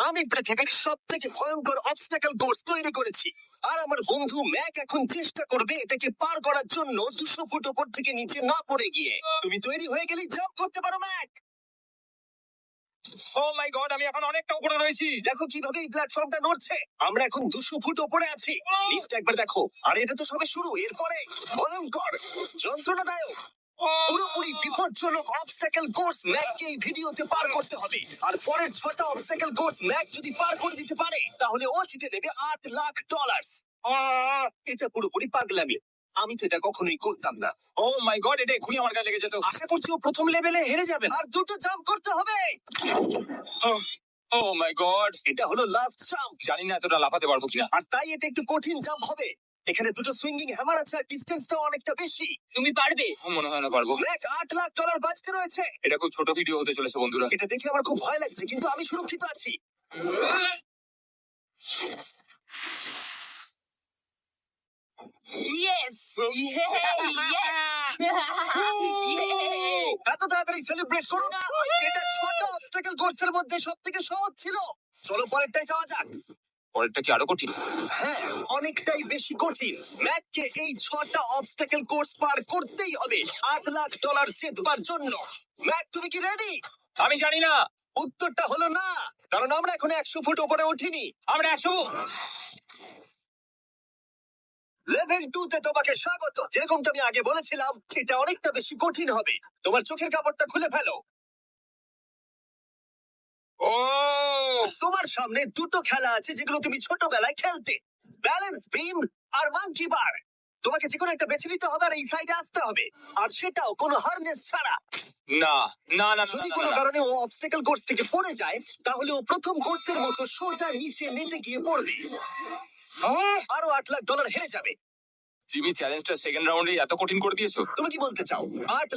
আমি পৃথিবীর সব থেকে ভয়ঙ্কর অবস্টাকল কোর্স তৈরি করেছি, আর আমার বন্ধু ম্যাক এখন চেষ্টা করবে এটাকে পার করার জন্য 200 ফুট ওপর থেকে নিচে না পড়ে গিয়ে। তুমি তৈরি হয়ে গেলেই জাম্প করতে পারো ম্যাক। ও মাই গড, আমি এখন অনেকটা উপরে রয়েছি। দেখো কিভাবে এই প্ল্যাটফর্মটা নড়ছে। আমরা এখন 200 ফুট ওপরে আছি। নিচটা একবার দেখো। আর এটা তো সবে শুরু, এরপরে ভয়ঙ্কর, যন্ত্রণাদায়ক, পুরোপুরি বিপজ্জনক অবস্টাকল কোর্স ম্যাককে এই ভিডিওতে পার করতে হবে। আর পরের 6টা অবস্টাকল কোর্স ম্যাক যদি পার করে দিতে পারে তাহলে ও জিতে নেবে $8 লাখ। এটা পুরোপুরি পাগলামি, আমি তো এটা কখনোই করতাম না। ও মাই গড, এটা এক্ষুনি আমার গায়ে লেগে যেত। আশা করছি ও প্রথম লেভেলে হেরে যাবে। আর দুটো জাম্প করতে হবে। ও মাই গড, এটা হলো লাস্ট জাম্প, জানি না এতটা লাফাতে পারবো কিনা। আর তাই এটা একটু কঠিন জাম্প হবে। এখানে দুটো সুইঙ্গিং হ্যামার আছে আর ডিসটেন্সটাও অনেকটা বেশি। তুমি পারবে? মনে হয় না পারবো। ম্যাক $8 লাখ বাঁচতে রয়েছে। এটা খুব ছোট ভিডিও হতে চলেছে বন্ধুরা। এটা দেখে আমার খুব ভয় লাগছে, কিন্তু আমি সুরক্ষিত আছি। ইয়েস এত তাড়াতাড়ি সেলিব্রেট করো না। এটা ছোট অবস্টাকল কোর্সের মধ্যে সবথেকে সহজ ছিল। চলো পরেরটায় যাওয়া যাক। পরেরটা কি আরো কঠিন? হ্যাঁ, অনেকটাই বেশি কঠিন। ম্যাককে এই 6টা অবস্টাকল কোর্স পার করতেই হবে $8 লাখ জেতবার জন্য। ম্যাক, তুমি কি রেডি? আমি জানি না। উত্তরটা হলো না, কারণ আমরা এখন 100 ফুট উপরে উঠিনি। আমরা 100। লেভেল 2 তে তোমাকে স্বাগত। যেরকমটা আমি আগে বলেছিলাম, এটা অনেকটা বেশি কঠিন হবে। তোমার চোখের কাপড়টা খুলে ফেলো। ও তোমার সামনে দুটো খেলা আছে যেগুলো তুমি ছোটবেলায় খেলতে, ব্যালেন্স বিম আর মাঙ্কি বার। তোমাকে যে কোনো একটা বেছে নিতে হবে আর এই সাইডে আসতে হবে, আর সেটাও কোনো হারনেস ছাড়া। না না না না, যদি না, কোনো না, না। কারণে ও অবস্টাকল কোর্স থেকে পড়ে যায়, তাহলে ও প্রথম কোর্সের মতো সোজা নিচে নেমে গিয়ে পড়বে। আরো $8 লাখ হেরে যাবে। জিমি, চ্যালেঞ্জটা সেকেন্ড রাউন্ডে এত কঠিন করে দিয়েছো। তুমি কি বলতে চাও $8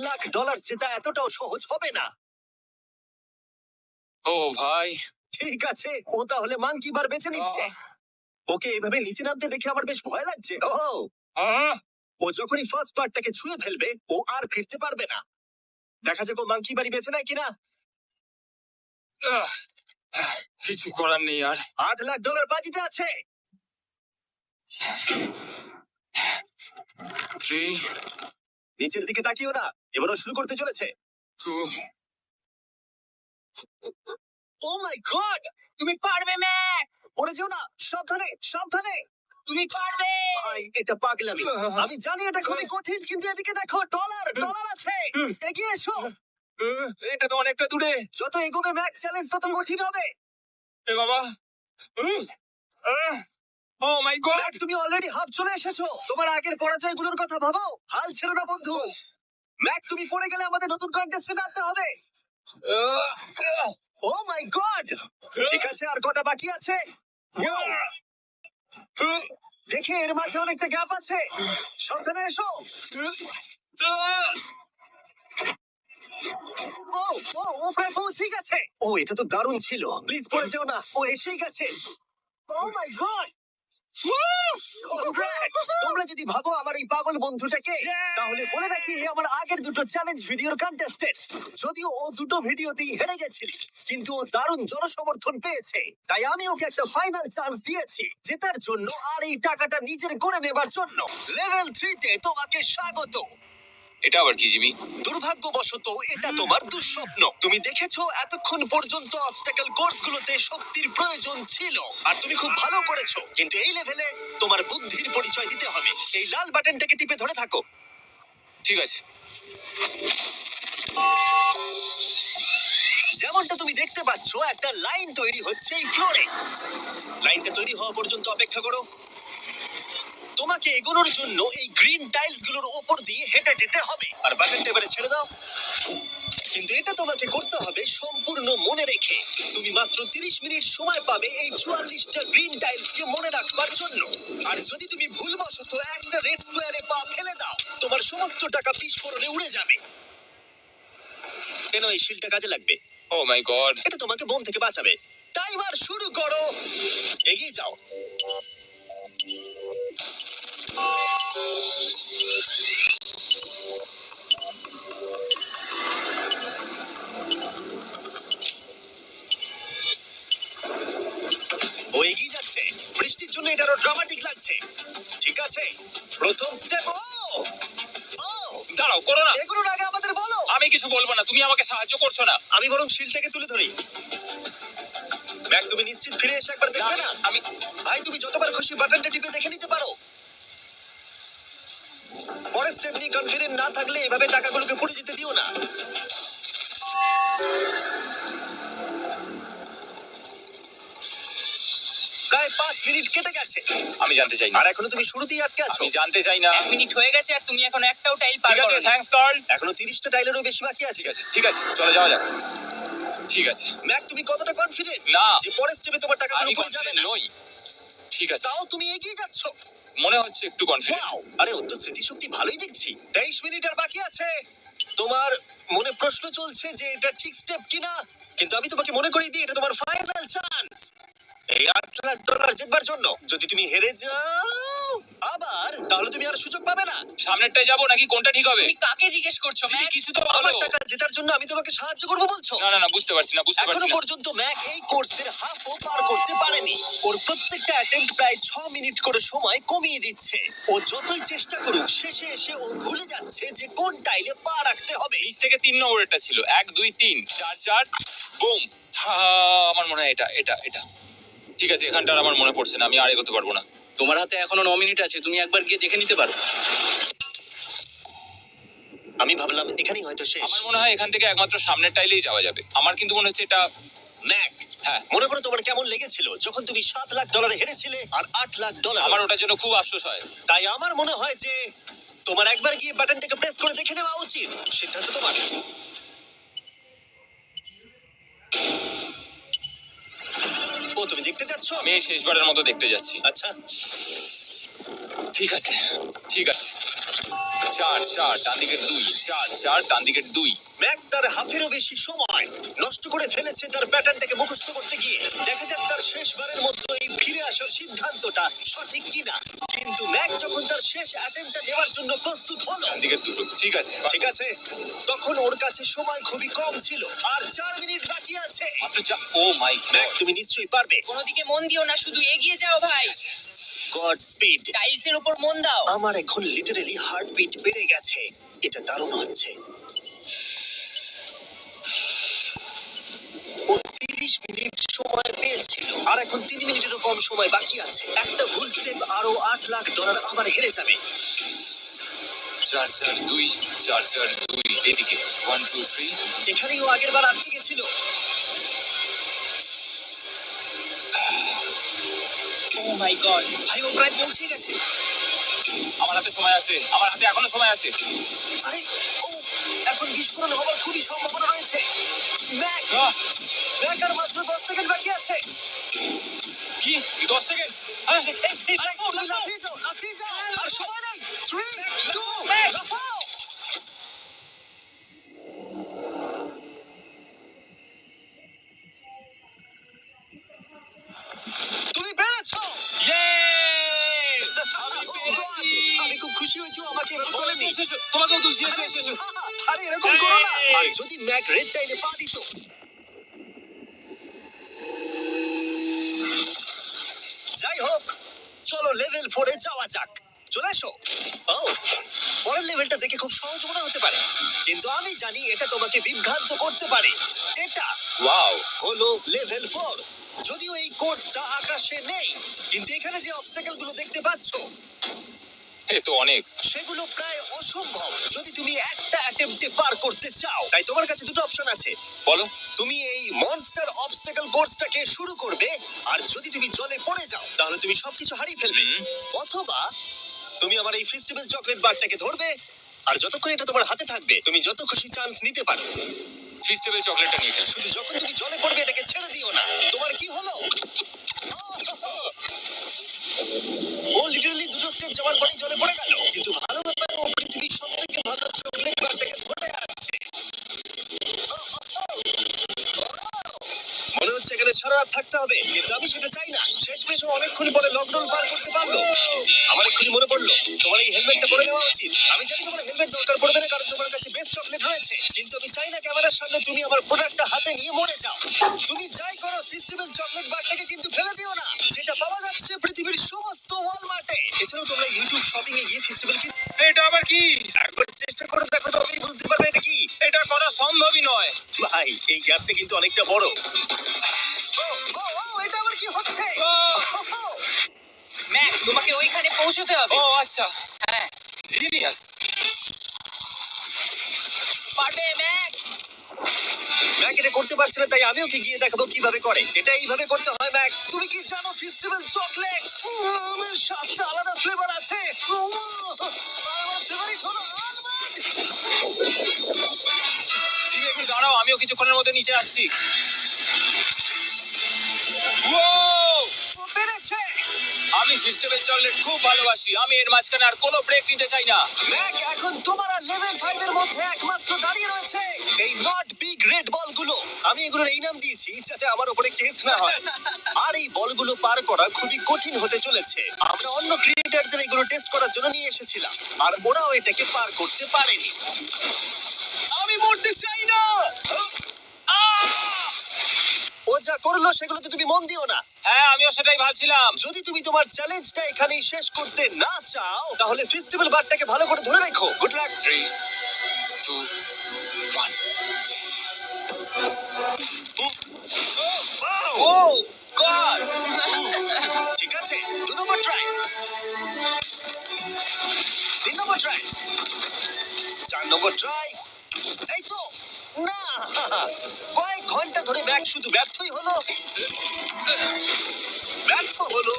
লাখ জেতা এতটাও সহজ হবে না? ও ভাই, ঠিক আছে, ও তাহলে মাঙ্কি বার বেছে নিচ্ছে। ওকে এভাবে নিচে নামতে দেখে আমার বেশ ভয় লাগছে। ও যখনই ফার্স্ট পার্টটাকে ছুঁয়ে ফেলবে, ও আর ফিরতে পারবে না। দেখা যাক ও মাঙ্কি বাড়ি বেছে নেয় কিনা। কিছু করার নেই আর। $8 লাখ বাজিতে আছে। 3 নিচের দিকে তাকিও না, এবারও শুরু করতে চলেছে। 2 ও মাই গড! তুমি পারবে ম্যাক, পড়ে যেও না, সাবধানে সাবধানে। তুমি পারবে। ভাই, এটা পাগলামি। আমি জানি এটা খুবই কঠিন, কিন্তু এদিকে দেখো, ডলার ডলার আছে। এগিয়ে এসো। এটা তো অনেকটা দূরে। যত এগোবে ম্যাক চ্যালেঞ্জ তত কঠিন হবে। এ বাবা, ও মাই গড। ম্যাক, তুমি অলরেডি হাফ চলে এসেছো। তোমার আগের পরাজয়গুলোর কথা ভাবো। হাল ছেড়ো না বন্ধু। ম্যাক, তুমি পড়ে গেলে আমাদের নতুন কন্টেস্টেন্ট আনতে হবে। ও মাই গড! ঠিক আছে, আর কটা বাকি আছে? দেখে এর মাঝে অনেকটা গ্যাপ আছে। সাবধানে এসো। ও ও ও প্রায় পৌঁছে গেছে। ও, এটা তো দারুণ ছিল। প্লিজ পড়ে যেও না, ও এসেই গেছে। ও মাই গড! তোমরা যদি ভাবো আমার এই পাগল বন্ধুটাকে, তাহলে বলে রাখি এ আমার আগের দুটো চ্যালেঞ্জ ভিডিওর কন্টেস্টেন্ট। যদিও ও দুটো ভিডিওতেই হেরে গেছিল, কিন্তু ও দারুণ জনসমর্থন পেয়েছে, তাই আমি ওকে একটা ফাইনাল চান্স দিয়েছি জেতার জন্য আর এই টাকাটা নিজের করে নেবার জন্য। লেভেল 3 তে তোমাকে স্বাগত। এটা আবার কি জিমি? দুর্ভাগ্যবশত এটা তোমার দুঃস্বপ্ন। তুমি দেখেছো এতক্ষণ পর্যন্ত অবস্টাকল কোর্সগুলোতে শক্তির প্রয়োজন ছিল, আর তুমি খুব ভালো করেছো, কিন্তু এই লেভেলে তোমার বুদ্ধির পরিচয় দিতে হবে। এই লাল বাটনটাকে টিপে ধরে থাকো। ঠিক আছে। যেমনটা তুমি দেখতে পাচ্ছ, একটা লাইন তৈরি হচ্ছে এই ফ্লোরে। লাইনটা তৈরি হওয়া পর্যন্ত অপেক্ষা করো। তোমাকে এগোনোর জন্য এই গ্রিন টাইলস গুলোর ওপর দিয়ে হেঁটে যেতে হবে। আর বাটনটা এবারে ছেড়ে দাও। কিন্তু এটা তোমাকে করতে হবে সম্পূর্ণ মনে রেখে। তুমি মাত্র 30 মিনিট সময় পাবে এই 44টা গ্রিন টাইলসকে মনে রাখবার জন্য। আর যদি তুমি ভুলবশত একটা রেড স্কোয়ারে পা ফেলে দাও, তোমার সমস্ত টাকা বিস্ফোরণে উড়ে যাবে। কেন, এই শিলটা কাজে লাগবে। ও মাই গড। এটা তোমাকে বোম থেকে বাঁচাবে। টাইমার শুরু করো, এগিয়ে যাও। বৃষ্টির জন্য এটা আরো ড্রামাটিক লাগছে। ঠিক আছে, প্রথম স্টেপ। ও ও দাঁড়াও, করো না। এগুলোর আগে আমাদের বলো। আমি কিছু বলবো না, তুমি আমাকে সাহায্য করছো না। আমি বরং শিলটাকে তুলে ধরি। ম্যাক, তুমি নিশ্চিত ফিরে এসে একবার দেখবে না? আমি ভাই, তুমি যতবার খুশি বাটনটা টিপে দেখে নিতে পারো। পরের স্টেপ নিয়ে কনফিডেন্ট না থাকলে এভাবে টাকাগুলোকে পড়ে যেতে দিও না। প্রায় 5 মিনিট কেটে গেছে আমি জানতে চাই না। আর এখনো তুমি শুরুতেই আটকে আছো। আমি জানতে চাই না। 1 মিনিট হয়ে গেছে আর তুমি এখনো একটাও টাইল পার ঠিক আছে, করোনি। Thanks Carl. এখনো 30টা টাইলেরও বেশি বাকি আছে। ঠিক আছে, ঠিক আছে, চলে যাওয়া যাক। ঠিক আছে। ম্যাক, তুমি কতটা কনফিডেন্ট না। যে পরের স্টেপে তোমার টাকাগুলো আমি পড়ে যাবে confident না? নই। ঠিক আছে, তাও তুমি এগিয়ে যাচ্ছ। মনে হচ্ছে একটু কনফিডেন্ট। ওয়াও! আরে ওর তো স্মৃতিশক্তি ভালোই দেখছি। 23 মিনিট আর বাকি আছে। তোমার মনে প্রশ্ন চলছে যে এটা ঠিক স্টেপ কিনা, কিন্তু আমি তোমাকে মনে করিয়ে দিই এটা তোমার ফাইনাল চান্স এই $8 লাখ জিতবার জন্য। যদি তুমি হেরে যাও আবার, তাহলে তুমি আর সুযোগ পাবে না। সামনেরটায় যাবো নাকি কোনটা ঠিক হবে? তুমি কাকে জিজ্ঞেস করছো তুমি ম্যাক? কিছু তো আমার বলো। টাকা জেতার জন্য আমি তোমাকে সাহায্য করবো বলছো? না না না, বুঝতে পারছি না, বুঝতে পারছি এখনো না। পর্যন্ত ম্যাক এই কোর্সের হাফও পার করতে পারেনি। ওর প্রত্যেকটা অ্যাটেম্প্ট প্রায় 6 মিনিট করে সময় কমিয়ে দিচ্ছে। ও যতই চেষ্টা করুক, শেষে এসে ও ভুলে যাচ্ছে যে কোন টাইলে পা রাখতে হবে। নিচ থেকে 3 নম্বরেরটা ছিল 1 2 3 4 4 বুম। আমার মনে হয় এটা এটা এটা ঠিক আছে। এখানটা আর আমার মনে পড়ছে না, আমি আর এগোতে পারবো না। তোমার হাতে এখনো 9 মিনিট আছে, তুমি একবার গিয়ে দেখে নিতে পারো। আমি ভাবলাম এখানেই হয়তো শেষ। আমার মনে হয় এখান থেকে একমাত্র সামনের টাইলেই যাওয়া যাবে। আমার কিন্তু মনে হচ্ছে এটা। ম্যাক, হ্যাঁ, মনে করো তোমার কেমন লেগেছিল যখন তুমি $7 লাখ হেরেছিলে আর $8 লাখ। আমার ওটার জন্য খুব আফসোস হয়। তাই আমার মনে হয় যে তোমার একবার গিয়ে বাটনটাকে প্রেস করে দেখে নেওয়া উচিত। সিদ্ধান্ত তোমার। ও, তুমি দেখতে যাচ্ছ? আমি এই শেষবারের মতো দেখতে যাচ্ছি। আচ্ছা, ঠিক আছে, ঠিক আছে। 4 4 ডান দিকের 2, 4 4 ডান দিকের 2। ম্যাক তার হাফেরও বেশি সময় নষ্ট করে ফেলেছে তার প্যাটার্নটাকে মুখস্থ করতে গিয়ে। দেখা যাক তার শেষবারের মতো এই ফিরে আসার সিদ্ধান্তটা সঠিক কিনা। কিন্তু ম্যাক যখন তার শেষ অ্যাটেম্পটা নেওয়ার জন্য প্রস্তুত হলো, ডান দিকের 2। ঠিক আছে, ঠিক আছে, তখন ওর কাছে সময় খুবই কম ছিল আর 4 মিনিট বাকি আছে। মাত্র ও মাই ম্যাক, গড। তুমি নিশ্চয়ই পারবে। কোনো দিকে মন দিও না, শুধু এগিয়ে যাও ভাই। God speed. টাইলসের উপর মন দাও। আমার এখন লিটারালি হার্টবিট বেড়ে গেছে। এটা দারুণ হচ্ছে। ও 30 মিনিট সময় পেয়েছিল আর এখন 3 মিনিটেরও কম সময় বাকি আছে। একটা ভুল স্টেপ আরো $8 লাখ আবার হেরে যাবে। 4 4 2 4 4 2 এদিকে 1 2 3। এখানেই ও আগের বার আটকে গেছিল। ও মাই গড। ভাই, ও প্রায় পৌঁছে গেছে। আমার হাতে সময় আছে, আমার হাতে এখনো সময় আছে। আরে, ও এখন বিস্ফোরণ হবার খুবই সম্ভাবনা রয়েছে। ম্যাক, আহ, ম্যাক আর মাত্র 10 সেকেন্ড বাকি আছে। কি 10 সেকেন্ড? হ্যাঁ, আরে, তুমি লাফিয়ে যাও, লাফিয়ে যাও। আর সময় নাই। 3 2 লাফাও। তুমি পেরেছো। Yay! Oh God! আমি খুব খুশি হয়েছি ও আমাকে এভাবে তোলেনি। এসো, এসো, তোমাকেও তুলছি, এসো, এসো, এসো। আরে, এরকম করো না। আর যদি ম্যাক রেড টাইলে পা দিত। যাই হোক, চলো লেভেল 4 এ যাওয়া যাক। চলে এসো। ও, পরের লেভেলটা দেখে খুব সহজ মনে হতে পারে, কিন্তু আমি জানি এটা তোমাকে বিভ্রান্ত করতে পারে। এটা ওয়াও, হলো লেভেল 4। যদিও এই কোর্সটা আকাশে নেই, কিন্তু এখানে যে অবস্টাকেল গুলো দেখতে পাচ্ছো এ তো অনেক। সেগুলো প্রায় অসম্ভব যদি তুমি একটা অ্যাটেম্পটে পার করতে চাও। তাই তোমার কাছে দুটো অপশন আছে। বলো। তুমি এই মনস্টার অবস্টাকেল কোর্সটাকে শুরু করবে, আর যদি তুমি জলে পড়ে যাও তাহলে তুমি সবকিছু হারিয়ে ফেলবে। হুম। অথবা তুমি আমার এই ফেস্টিভ্যাল চকলেট বারটাকে ধরবে, আর যতক্ষণ এটা তোমার হাতে থাকবে তুমি যত খুশি চান্স নিতে পারো। ফিস্টেবল চকলেটটা নিয়ে খেল। শুধু যখন তুমি জলে পড়বে এটাকে ছেড়ে দিও না। তোমার কি হলো? ও লিটারালি দুটো স্টেপ যাওয়ার পরেই জলে পড়ে গেল। কিন্তু ভালো ব্যাপার, ও পৃথিবীর সবথেকে ভালো চকলেট বারটাকে ধরে আছে। মনে হচ্ছে এখানে সারা রাত থাকতে হবে, কিন্তু আমি সেটা চাই না। শেষমেশ ও অনেকক্ষণ পরে লকডাউন পার করতে পারলো। আমার এক্ষুনি মনে পড়লো তোমার এই হেলমেটটা পরে নেওয়া উচিত। আমি জানি তোমার হেলমেট দরকার পড়বে না, কারণ তোমার কাছে বেস্ট চকলেট রয়েছে, কিন্তু আমি চাই না ক্যামেরার সামনে তুমি আমার প্রোডাক্টটা হাতে নিয়ে মরে যাও। তুমি যাই করো, ফেস্টিভ্যাল চকলেট বারটাকে কিন্তু ফেলে দিও না। যেটা পাওয়া যাচ্ছে পৃথিবীর গ্যাপটা কিন্তু অনেকটা বড়। ও, ও, ও, এটা আবার কি হচ্ছে? ও! ম্যাক তোমাকে ওইখানে পৌঁছতে হবে। ও আচ্ছা, হ্যাঁ জিনিয়াস। পারবে ম্যাক। ম্যাক এটা করতে পারছে না, তাই আমি ওকে গিয়ে দেখাবো কিভাবে করে। এটা এইভাবে করতে হয় ম্যাক। তুমি কি জানো ফেস্টিভ্যাল চকলেট সাতটা আলাদা ফ্লেভার আছে? আর আমার ফেভারিট হলো আলমন্ড। জিমি একটু দাঁড়াও, আমিও কিছুক্ষণের মধ্যে নিচে আসছি। ও! ও পেরেছে। আমি ফেস্টিভ্যাল চকলেট খুব ভালোবাসি। আমি এর মাঝখানে আর কোনো ব্রেক নিতে চাই না। ম্যাক এখন তোমার আর লেভেল 5 এর মধ্যে একমাত্র দাঁড়িয়ে রয়েছে এই নট বিগ রেড বলগুলো। আমি এগুলোর এই নাম দিয়েছি যাতে আমার উপরে কেস না হয়। আর এই বলগুলো পার করা খুবই কঠিন হতে চলেছে। আমরা অন্য ক্রিয়েটরদের এগুলো টেস্ট করার জন্য নিয়ে এসেছিলাম, আর ওরাও এটাকে পার করতে পারেনি। আমি মরতে চাই না। ও যা করলো সেগুলোতে তুমি মন দিও না। হ্যাঁ, আমিও সেটাই ভাবছিলাম। যদি তুমি তোমার চ্যালেঞ্জটা এখানেই শেষ করতে না চাও তাহলে ফেস্টিভ্যাল বারটাকে ভালো করে ধরে রেখো। Good luck. 3, 2, 1। ও গড! ঠিক আছে, 2 নম্বর ট্রাই, 3 নম্বর ট্রাই, 4 নম্বর ট্রাই। এই তো না, কয়েক ঘন্টা ধরে ব্যাগ শুধু ব্যর্থই হলো, ব্যর্থ হলো।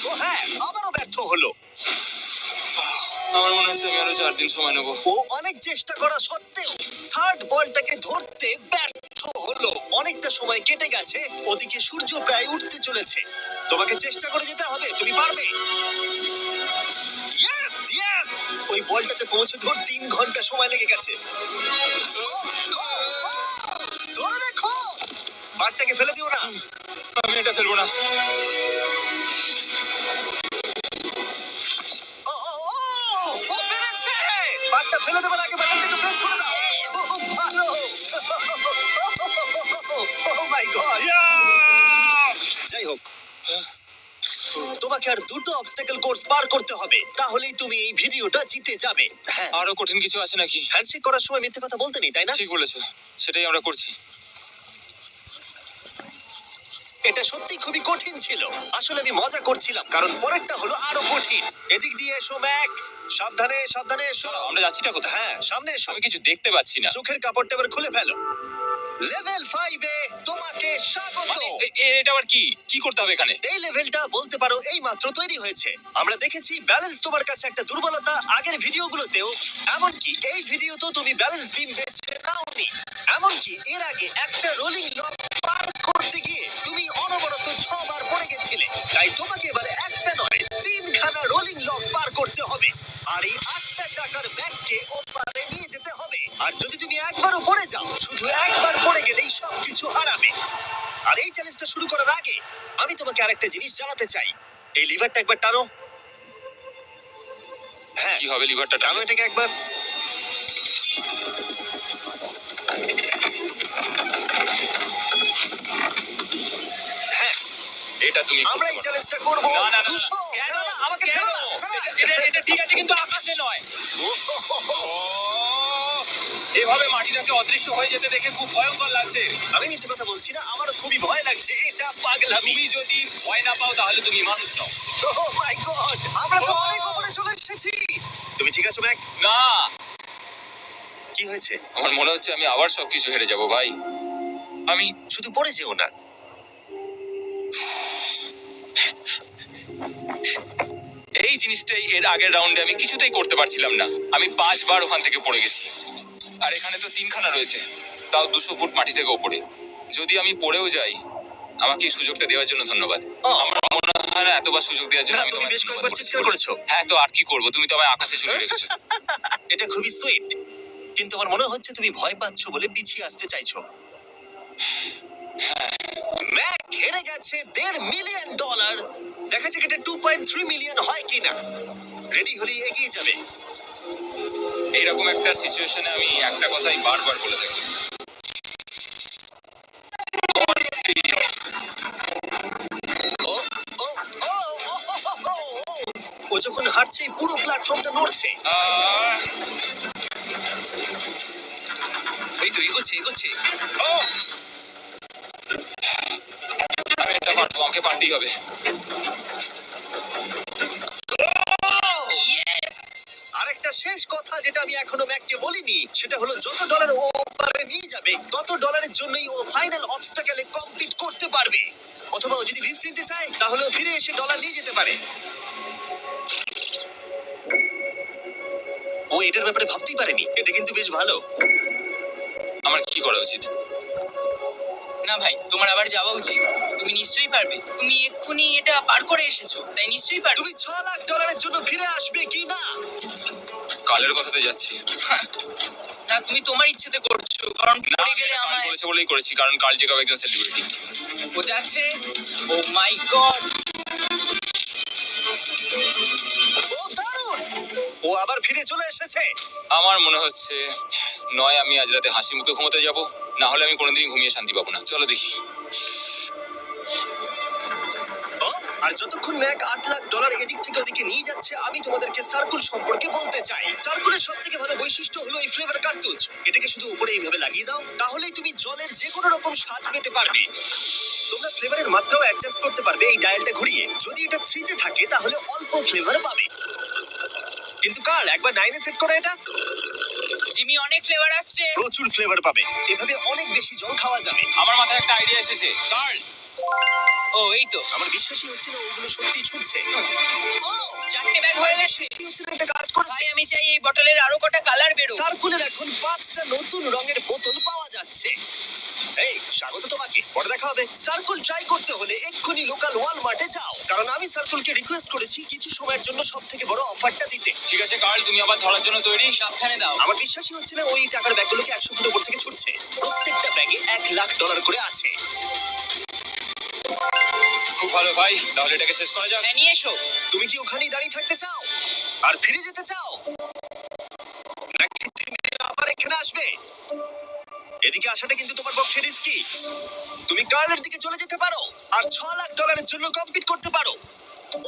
ও হ্যাঁ, আবারও ব্যর্থ হলো। আমার মনে হচ্ছে আমি আরো 4 দিন সময় নেবো। ও অনেক চেষ্টা করা সত্ত্বেও থার্ড বলটাকে ধরতে ব্যর্থ হলো। অনেকটা সময় কেটে গেছে, ওদিকে সূর্য প্রায় উঠতে চলেছে। তোমাকে চেষ্টা করে যেতে হবে, তুমি পারবে। Yes, yes! ওই বলটাতে পৌঁছে ধর 3 ঘন্টা সময় লেগে গেছে। ধরে রেখো, বারটাকে ফেলে দিও না। আমি এটা ফেলবো না। ও, ও, ও, ও পেরেছে! বারটা ফেলে দেবার আগে বাটনটা একটু প্রেস করে দাও। ও, ভালো। Oh my God! যাই হোক, তোমাকে আর 2টো অবস্টাকেল কোর্স পার করতে হবে, তাহলেই তুমি এই ভিডিওটা জিতে যাবে। হ্যাঁ, আরো কঠিন কিছু আছে নাকি? হ্যান্ডশেক করার সময় মিথ্যে কথা বলতে নেই, তাই না? ঠিক বলেছো, সেটাই আমরা করছি। এটা সত্যি খুবই কঠিন ছিল। আসলে আমি মজা করছিলাম, কারণ পরেরটা হলো আরো কঠিন। এদিক দিয়ে এসো ম্যাক। সাবধানে, সাবধানে এসো। আমরা যাচ্ছিটা কোথায়? হ্যাঁ, সামনে এসো। আমি কিছু দেখতে পাচ্ছি না। চোখের কাপড়টা এবার খুলে ফেলো। লেভেল 5 এ তোমাকে স্বাগত। এটা আবার কি? কি করতে হবে এখানে? এই লেভেলটা বলতে পারো এই মাত্র তৈরি হয়েছে। আমরা দেখেছি ব্যালেন্স তোমার কাছে একটা দুর্বলতা আগের ভিডিওগুলোতেও, এমনকি এই ভিডিওতেও তুমি ব্যালেন্স বিম বেছে নাওনি। এমনকি এর আগে একটা রোলিং লক পার করতে গিয়ে তুমি অনবরত 6 বার পড়ে গেছিলে। তাই তোমাকে এবার একটা নয় 3খানা রোলিং লক পার করতে হবে। আর এই 8টা টাকার ব্যাগকে ওপারে নিয়ে যেতে হবে। আর যদি তুমি একবারও পড়ে যাও, শুধু একবার পড়ে গেলেই সবকিছু হারাবে। আর এই চ্যালেঞ্জটা শুরু করার আগে আমি তোমাকে আরেকটা জিনিস জানাতে চাই। এই লিভারটা একবার টানো। হ্যাঁ, কি হবে লিভারটা টানো টানো? এটাকে একবার। হ্যাঁ, এটা তুমি আমরা এই করতে পারো। চ্যালেঞ্জটা করব। না, না, না, না। 200 কেন? না, না, আমাকে কেন? ঠেলো না, না, না। এটা ঠিক আছে, কিন্তু আকাশে নয়। ও, এভাবে মাটিটাকে অদৃশ্য হয়ে যেতে দেখে খুব ভয়ঙ্কর লাগছে। আমি মিথ্যে কথা বলছি না, আমারও খুবই ভয় লাগছে। এটা পাগলামি। তুমি যদি ভয় না পাও তাহলে তুমি মানুষ নও। ওহ মাই গড, আমরা তো Oh! অনেক উপরে চলে এসেছি। তুমি ঠিক আছো ম্যাক? না, কি হয়েছে? আমার মনে হচ্ছে আমি আবার সবকিছু হেরে যাব ভাই। আমি শুধু পড়ে যেও না। এই জিনিসটাই এর আগের রাউন্ডে আমি কিছুতেই করতে পারছিলাম না। আমি 5 বার ওখান থেকে পড়ে গেছি। আর এখানে তো 3খানা রয়েছে, তাও 200 ফুট মাটি থেকে ওপরে। যদি আমি পড়েও যাই, আমাকে এই সুযোগটা দেওয়ার জন্য ধন্যবাদ। ও, আমার মনে হয় না এতবার সুযোগ দেওয়ার জন্য না, আমি তুমি তোমায় বেশ ধন্যবাদ কয়েকবার বলতে চিৎকার পারি। করেছো। হ্যাঁ, তো আর কি করব, তুমি তো আমায় আকাশে ঝুলিয়ে রেখেছো। এটা খুবই সুইট, কিন্তু আমার মনে হচ্ছে তুমি ভয় পাচ্ছ বলে পিছিয়ে আসতে চাইছো। ম্যাক হেরে গেছে $1.5 মিলিয়ন। দেখা যাক এটা 2.3 মিলিয়ন হয় কিনা। রেডি হলে এগিয়ে যাবে। এইরকম একটা সিচুয়েশনে আমি একটা কথাই বারবার বলে থাকি, ও, ও, ও, ও, ও, ও, ও যখন হাঁটছে পুরো প্ল্যাটফর্মটা নড়ছে। এই তো এগোচ্ছে এগোচ্ছে। ও আমি এটা পারবো, আমাকে পারতেই হবে। আরেকটা শেষ কথা যেটা আমি এখনো ম্যাককে বলিনি সেটা হলো যত ডলার ও ওপারে নিয়ে যাবে তত ডলারের জন্যই ও ফাইনাল অবস্টাকেলে কমপ্লিট করতে পারবে। অথবা ও যদি রিস্ক নিতে চায় তাহলে ও ফিরে এসে ডলার নিয়ে যেতে পারে। ও এটার ব্যাপারে ভাবতেই পারেনি। এটা কিন্তু বেশ ভালো। আমার কি করা উচিত? না ভাই, তোমার আবার যাওয়া উচিত। তুমি নিশ্চয়ই পারবে। তুমি এক্ষুনি এটা পার করে এসেছো, তাই নিশ্চয়ই পারবে। তুমি $6 লাখ জন্য ফিরে আসবে কি না? কালের কথাতে যাচ্ছি। না, তুমি তোমার ইচ্ছেতে করছো, কারণ না, পড়ে আমি গেলে এটা কাল আমায় বলেছে বলেই করেছি, কারণ কাল জেকাব একজন সেলিব্রিটি। বোঝাচ্ছে। ও মাই গড, ও দারুণ! ও আবার ফিরে চলে এসেছে। আমার মনে হচ্ছে নয় আমি আজ রাতে হাসি মুখে ঘুমোতে যাব, না হলে আমি কোনোদিনই ঘুমিয়ে শান্তি পাবো না। চলো দেখি। ও, আর যতক্ষণ ম্যাক $8 লাখ এদিক থেকে ওদিকে নিয়ে যাচ্ছে আমি তোমাদেরকে সার্কুল সম্পর্কে বলতে চাই। সার্কুলের সব থেকে ভালো বৈশিষ্ট্য হলো এই ফ্লেভার কার্তুজ। এটাকে শুধু উপরে এইভাবে লাগিয়ে দাও, তাহলেই তুমি জলের যে কোনো রকম স্বাদ পেতে পারবে। তোমরা ফ্লেভারের মাত্রাও অ্যাডজাস্ট করতে পারবে এই ডায়ালটা ঘুরিয়ে। যদি এটা 3-তে থাকে তাহলে অল্প ফ্লেভার পাবে, কিন্তু কাল একবার 9-এ সেট করো এটা, জিমি অনেক ফ্লেভার আসছে। প্রচুর ফ্লেভার পাবে। এভাবে অনেক বেশি জল খাওয়া যাবে। আমার মাথায় একটা আইডিয়া এসেছে। কার্ল, ও এই তো, আমার বিশ্বাসই হচ্ছে না ওগুলো সত্যি ছুটছে। ও, 4টে ব্যাগ হয়ে গেছে। বিশ্বাসই হচ্ছে না এটা কাজ করেছে। ভাই আমি চাই এই বটলের আরো কটা কালার বেরো। সার্কুলের এখন 5টা নতুন রঙের বোতল পাওয়া যাচ্ছে। এই স্বাগত তোমাকে, পরে দেখা হবে। সার্কুল ট্রাই করতে হলে এক্ষুনি লোকাল ওয়ালমার্টে যাও, কারণ আমি সার্কুলকে রিকোয়েস্ট করেছি কিছু সময়ের জন্য সব থেকে বড় অফারটা দিতে। ঠিক আছে কার্ল, তুমি আবার ধরার জন্য তৈরি? সাবধানে দাও। আমার বিশ্বাসই হচ্ছে না ওই টাকার ব্যাগগুলোকে 100 ফুট উপর থেকে ছুটছে। প্রত্যেকটা ব্যাগে $1 লাখ করে আছে। খুব ভালো ভাই, তাহলে এটাকে শেষ করা যাক। হ্যাঁ, নিয়ে এসো। তুমি কি ওখানেই দাঁড়িয়ে থাকতে চাও আর ফিরে যেতে চাও, নাকি তুমি আবার এখানে আসবে? এদিকে আসাটা কিন্তু তোমার পক্ষে রিস্কি। তুমি কার্লের দিকে চলে যেতে পারো আর $6 লাখ জন্য কম্পিট করতে পারো,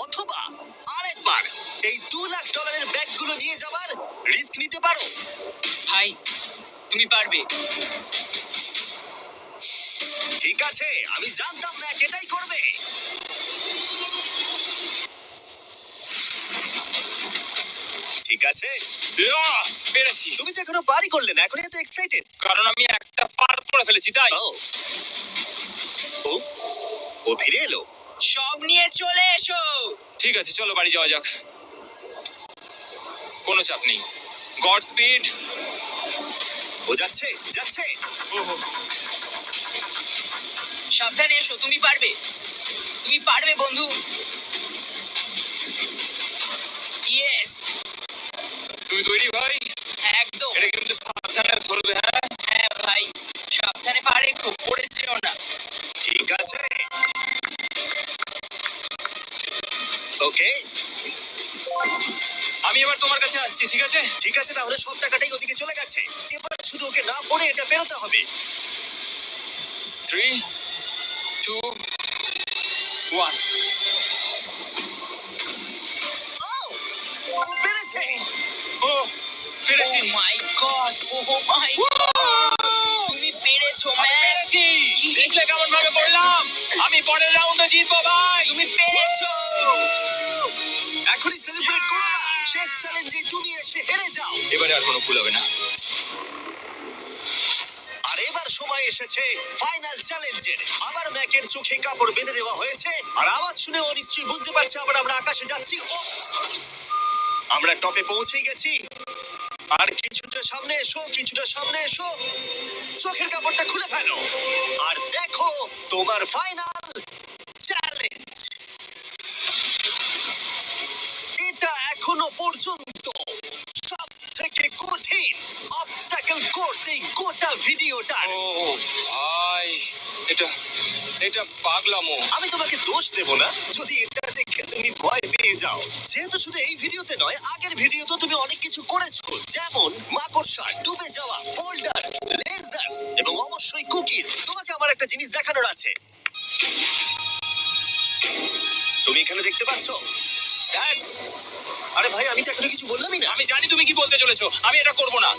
অথবা আরেকবার এই $2 লাখ ব্যাগগুলো নিয়ে যাবার রিস্ক নিতে পারো। ভাই তুমি পারবে। ঠিক আছে, আমি জানতাম ম্যাক এটাই করবে। ঠিক আছে, ইয়াহ! পেরেছি। তুমি তো এখনো পারি করলে না, এখন এত এক্সাইটেড। কারণ আমি একটা পার করে ফেলেছি তাই। ও ও, ও ফিরে এলো। সব নিয়ে চলে এসো। ঠিক আছে, চলো বাড়ি যাওয়া যাক। কোনো চাপ নেই। God speed. ও যাচ্ছে যাচ্ছে। সাবধানে এসো, তুমি পারবে। তুমি পারবে বন্ধু। ইয়েস, তুই তৈরি ভাই? একদম। এটা কিন্তু সাবধানে ধরবে। হ্যাঁ হ্যাঁ ভাই, সাবধানে পারে, খুব পড়ে যেও না। ঠিক আছে, ওকে আমি এবার তোমার কাছে আসছি, ঠিক আছে? ঠিক আছে, তাহলে সব টাকাটাই ওদিকে চলে গেছে। এবার শুধু ওকে না পড়ে এটা বেরোতে হবে। 3, 2, 1। ও, ও পেরেছে। ও পেরেছি। ও মাই গড, ও মাই গড, তুমি পেরেছো ম্যাক। পেরেছি। দেখলে কেমন ভাবে পড়লাম? আমি পরের রাউন্ডে জিতবো ভাই। তুমি পেরেছো। এখনই সেলিব্রেট করো না, শেষ চ্যালেঞ্জে তুমি এসে হেরে যাও। এবারে আর কোনো ভুল হবে না। আর এবার সময় এসেছে ফাইনাল চ্যালেঞ্জের। আবার ম্যাকের চোখে কাপড় বেঁধে দেওয়া হয়েছে, আর আওয়াজ শুনে ও নিশ্চয়ই বুঝতে পারছে আবার আমরা আকাশে যাচ্ছি। ও, আমরা টপে পৌঁছেই গেছি। আর কিছুটা সামনে এসো, কিছুটা সামনে এসো। চোখের কাপড়টা খুলে ফেলো আর দেখো তোমার ফাইনাল চ্যালেঞ্জ। এটা এখনো পর্যন্ত সব থেকে কঠিন অবস্টাকেল কোর্স এই গোটা ভিডিওটার। ও ভাই, এটা এটা পাগলামো। আমি তোমাকে দোষ দেব না যদি এটা দেখে তুমি ভয় পেয়ে যাও, যেহেতু শুধু এই ভিডিওতে নয় আগের ভিডিওতে তুমি অনেক কিছু করেছো, যেমন মাকড়সা, ডুবে যাওয়া, বোল্ডার, লেজার এবং অবশ্যই কুকিজ। তোমাকে আমার একটা জিনিস দেখানোর আছে। তুমি এখানে দেখতে পাচ্ছ? আরে ভাই, আমি তো এখনো কিছু বললামই না। আমি জানি তুমি কি বলতে চলেছো। আমি এটা করব না।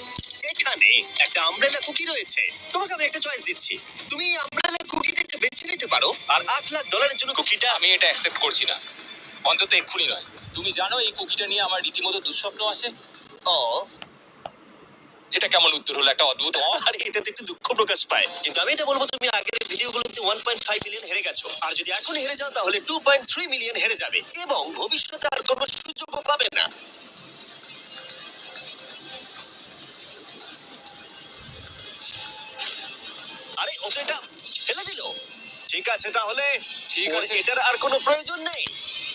এখানে একটা আমব্রেলা কুকি রয়েছে। তোমাকে আমি একটা চয়েস দিচ্ছি, তুমি আমব্রেলা কুকিটাকে বেছে নিতে পারো, আর $8 লাখ জন্য কুকিটা আমি এটা অ্যাকসেপ্ট করছি না, অন্তত এক্ষুনি নয়। তুমি জানো এই কুকিটা নিয়ে আমার রীতিমতো দুঃস্বপ্ন আসে। ও, এটা কেমন উত্তর হলো, একটা অদ্ভুত আর এটাতে একটু দুঃখ প্রকাশ পায়। কিন্তু আমি এটা বলবো, তুমি আগের ভিডিওগুলোতে 1.5 মিলিয়ন হেরে গেছো, আর যদি এখন হেরে যাও তাহলে 2.3 মিলিয়ন হেরে যাবে, এবং ভবিষ্যতে আর কোনো সুযোগও পাবে না। আরে ও তো এটা ফেলে দিল। ঠিক আছে তাহলে, ঠিক ওর আছে। এটার আর কোনো প্রয়োজন নেই,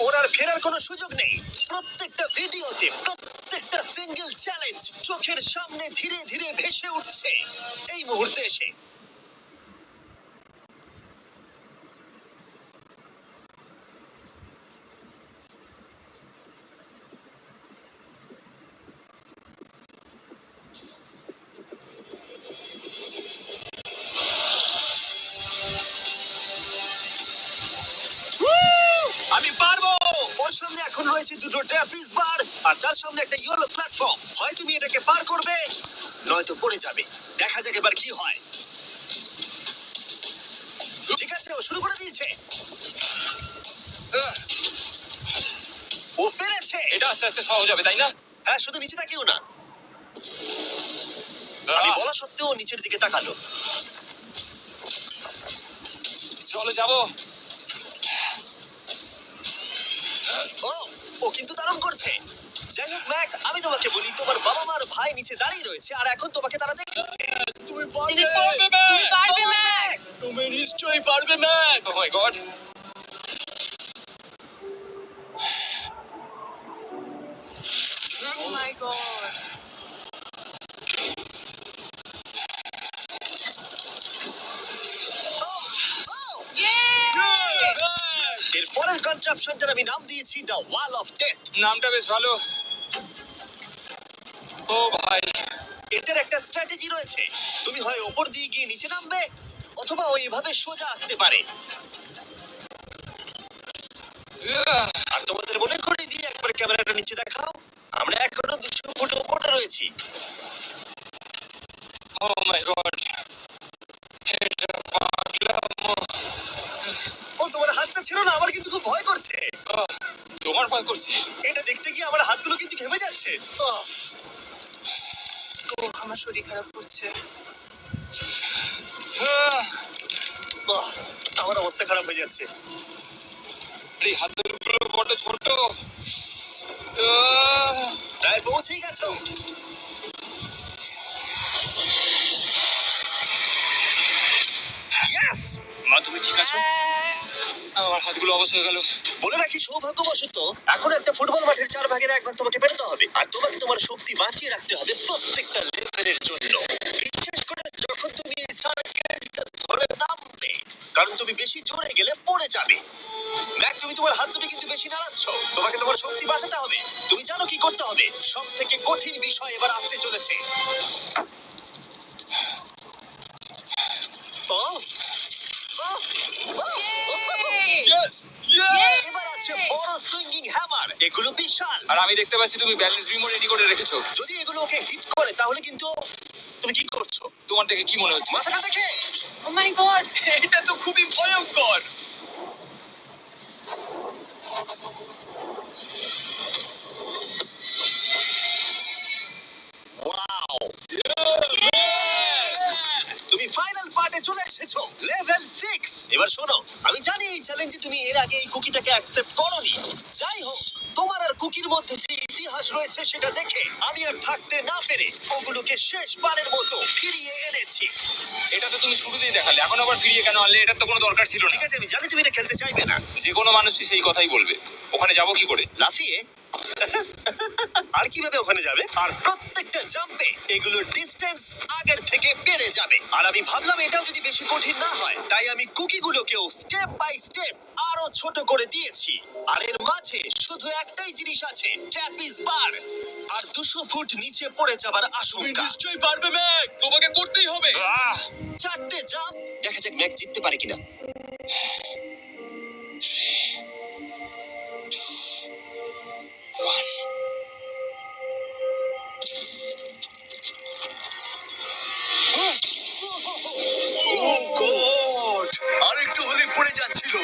ওর আর ফেরার কোনো সুযোগ নেই। প্রত্যেকটা ভিডিওতে, প্রত্যেকটা সিঙ্গেল চ্যালেঞ্জ চোখের সামনে ধীরে ধীরে ভেসে উঠছে। এই মুহূর্তে এসে আমি পারবো। ওর সামনে এখন রয়েছে দুটো ট্র্যাপিস বার, আর তার সামনে একটা ইয়েলো প্ল্যাটফর্ম। হয় তুমি এটাকে পার করবে, নয়তো পড়ে যাবে। দেখা যাক এবার কি হয়। ঠিক আছে, ও শুরু করে দিয়েছে। ও পেরেছে। এটা আস্তে আস্তে সহজ হবে, তাই না? হ্যাঁ, শুধু নিচে তাকিও না। আমি বলা সত্ত্বেও ও নিচের দিকে তাকালো। চলো যাবো। ও, ও কিন্তু দারুণ করছে। যাই হোক ম্যাক, আমি তোমাকে বলি, তোমার বাবা মার ভাই নিচে দাঁড়িয়ে রয়েছে, আর এখন তোমাকে তারা দেখছে। তুমি তুমি পারবে। পারবে, ম্যাক। তুমি পারবে ম্যাক। তুমি নিশ্চয়ই পারবে ম্যাক। ও মাই গড। ও মাই গড। এর পরের কনট্রাপশনটার আমি নাম দিয়েছি দ্য ওয়াল অফ ডেথ। নামটা বেশ ভালো। ও ভাই, এটার একটা স্ট্র্যাটেজি রয়েছে। তুমি হয় ওপর দিয়ে গিয়ে নিচে নামবে, অথবা ও এভাবে সোজা আসতে পারে। আর তোমাদের মনে করে দিয়ে একবার ক্যামেরাটা নিচে দেখাও। আমরা এখনো 200 ফুট উপরে রয়েছি। ও মাই গড। এটা পাগলামো। ও, তোমার হাতটা ছিল না, আমার কিন্তু খুব ভয় করছে। আহ, তোমার ভয় করছে? এটা দেখতে গিয়ে আমার হাতগুলো কিন্তু ঘেমে যাচ্ছে। আহ, ও আমার শরীর খারাপ করছে। আহ, আহ, আমার অবস্থা খারাপ হয়ে যাচ্ছে। এই হাতগুলো বড্ড ছোট। আহ, প্রায় পৌঁছেই গেছো। Yes! মা তুমি ঠিক আছো? আমার হাতগুলো অবশ হয়ে গেল। বলে রাখি, সৌভাগ্যবশত এখন একটা ফুটবল মাঠের 4 ভাগের 1 ভাগ তোমাকে পেরোতে হবে, আর তোমাকে তোমার শক্তি বাঁচিয়ে রাখতে হবে প্রত্যেকটা লেভেলের জন্য। বিশেষ করে যখন তুমি এই সার্কেলটা ধরে নামবে, কারণ তুমি বেশি জোরে গেলে পড়ে যাবে। ম্যাক, তুমি তোমার হাত দুটো কিন্তু বেশি নাড়াচ্ছ। তোমাকে তোমার শক্তি বাঁচাতে হবে। তুমি জানো কি করতে হবে। সব থেকে কঠিন বিষয় এবার আসতে চলেছে। ও, ও, ও, ইয়েস! এবার আছে বড় সুইঙ্গিং হ্যামার। এগুলো বিশাল। আর আমি দেখতে পাচ্ছি তুমি ব্যালেন্স বিমও রেডি করে রেখেছো। যদি এগুলো ওকে হিট করে তাহলে কিন্তু তুমি কি করছো? তোমার দেখে কি মনে হচ্ছে? মাথাটা দেখে। ও মাই গড। এটা তো খুবই ভয়ঙ্কর। ওয়াও, তুমি ফাইনাল পার্টে চলে এসেছো, লেভেল 6। এবার শোনো, আমি জানি এই চ্যালেঞ্জে তুমি এর আগে এই কুকিটাকে অ্যাকসেপ্ট করোনি। যাই হোক, তোমার আর কুকির মধ্যে যে ইতিহাস রয়েছে সেটা দেখে আমি আর থাকতে না পেরে ওগুলোকে শেষবারের মতো ফিরিয়ে এনেছি। এটা তো তুমি শুরুতেই দেখালে, এখন আবার ফিরিয়ে কেন আনলে? এটার তো কোনো দরকার ছিল না। ঠিক আছে, আমি জানি তুমি এটা খেলতে চাইবে না। যে কোনো মানুষই সেই কথাই বলবে। ওখানে যাবো কি করে? লাফিয়ে। আর কিভাবে ওখানে যাবে? আর প্রত্যেকটা জাম্পে এগুলোর ডিস্টেন্স আগের থেকে বেড়ে যাবে। আর আমি ভাবলাম এটাও যদি বেশি কঠিন না হয়, তাই আমি কুকিগুলোকেও স্টেপ বাই স্টেপ আরো ছোট করে দিয়েছি। আর এর মাঝে শুধু একটাই জিনিস আছে, ট্র্যাপিস বার। আর 200 ফুট নিচে পড়ে যাবার তুমি আশঙ্কা। নিশ্চয়ই পারবে ম্যাক। তোমাকে করতেই হবে। আহ, 4টে জাম্প। দেখা যাক ম্যাক জিততে পারে কিনা। যাচ্ছিল।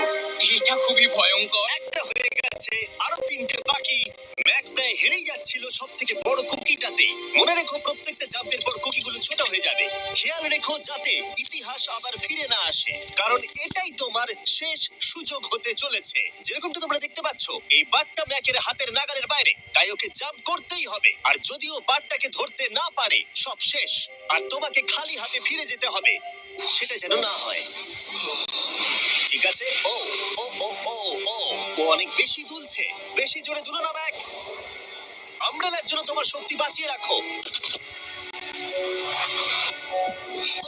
এটা খুবই ভয়ঙ্কর। একটা হয়ে গেছে, আরো তিনটে বাকি। ম্যাক প্রায় হেরেই যাচ্ছিল সব থেকে বড় কুকিটাতে। মনে রেখো প্রত্যেকটা জাম্পের পর কুকিগুলো ছোট হয়ে যাবে। খেয়াল রেখো যাতে ইতিহাস আবার ফিরে না আসে, কারণ এটাই তোমার শেষ সুযোগ হতে চলেছে। যেরকমটা তোমরা দেখতে পাচ্ছ, এই বারটা ম্যাকের হাতের নাগালের বাইরে, তাই ওকে জাম্প করতেই হবে। আর যদিও বারটাকে ধরতে না পারে, সব শেষ। আর তোমাকে খালি হাতে ফিরে যেতে হবে, সেটা যেন না হয়। ঠিক আছে। ও ও ও ও ও ও অনেক বেশি দুলছে। বেশি জোরে দুলো না ম্যাক। আমব্রেলার জন্য তোমার শক্তি বাঁচিয়ে রাখো।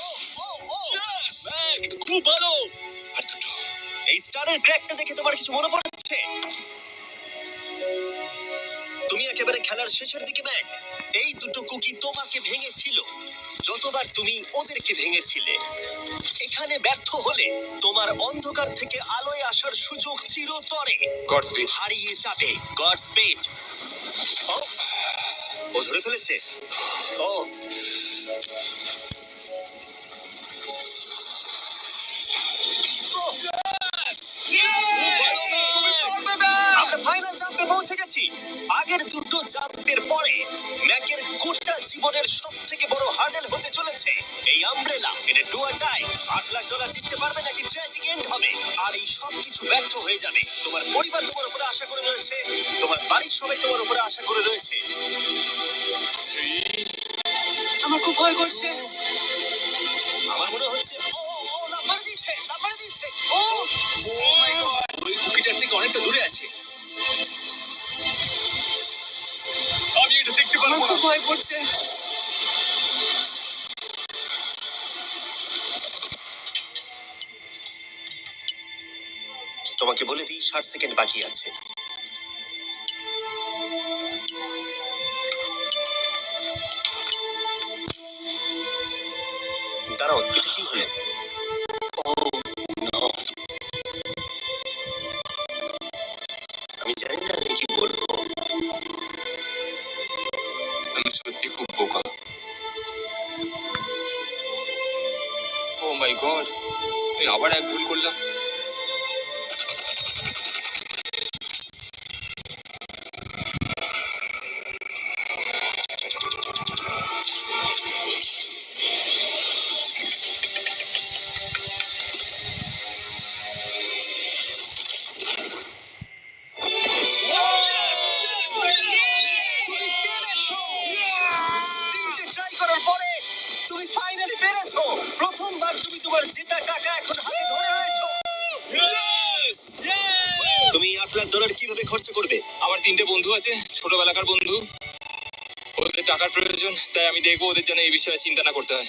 ও ও ও ম্যাক, খুব ভালো। আর দুটো। এই স্টারের ক্র্যাকটা দেখে তোমার কিছু মনে পড়ছে? তুমি একেবারে খেলার শেষের দিকে ম্যাক। এই দুটো কুকি তোমাকে ভেঙেছিল যতবার তুমি ওদেরকে ভেঙেছিলে। এখানে ব্যর্থ হলে তোমার অন্ধকার থেকে আলোয় আসার সুযোগ চিরতরে গডস্পিড। হারিয়ে যাবে। God speed. ও ধরে ফেলেছে। ও আমরা ফাইনাল জাম্পে পৌঁছে গেছি। আগের দুটো জাম্পের পরে ম্যাকের গোটা জীবনের সব থেকে বড় হার্ডেল হতে চলেছে এই আমব্রেলা। এটা ডু অর ডাই। $8 লাখ জিততে পারবে নাকি ট্র্যাজিক এন্ড হবে। আর এই সব কিছু ব্যর্থ হয়ে যাবে। তোমার পরিবার তোমার উপরে আশা করে রয়েছে, তোমার বাড়ির সবাই তোমার উপরে আশা করে রয়েছে। আমার খুব ভয় করছে। আমার মনে হচ্ছে ও ও, ও লাফ মেরে দিচ্ছে, লাফ মেরে দিচ্ছে। ও ও মাই গড, ওই কুকিটার থেকে অনেকটা দূরে আছে। আমি এটা দেখতে আমার পারবো খুব না। ভয় করছে। তোমাকে বলে দিই 60 সেকেন্ড বাকি আছে। দাঁড়াও, এটা কি হলো? ও নো, আমি জানি না আমি কি বলবো। আমি সত্যি খুব বোকা। ও মাই গড, আমি আবার এক ভুল করলাম। তুমি পেরেছো। তিনটে ট্রাই করার পরে তুমি ফাইনালি পেরেছো। প্রথমবার তুমি তোমার জেতা টাকা এখন হাতে ধরে রয়েছো। Yes! Yay! তুমি $8 লাখ কিভাবে খরচা করবে? আমার 3টে বন্ধু আছে, ছোটবেলাকার বন্ধু। ওদের টাকার প্রয়োজন, তাই আমি দেখবো ওদের যেন এই বিষয়ে চিন্তা না করতে হয়।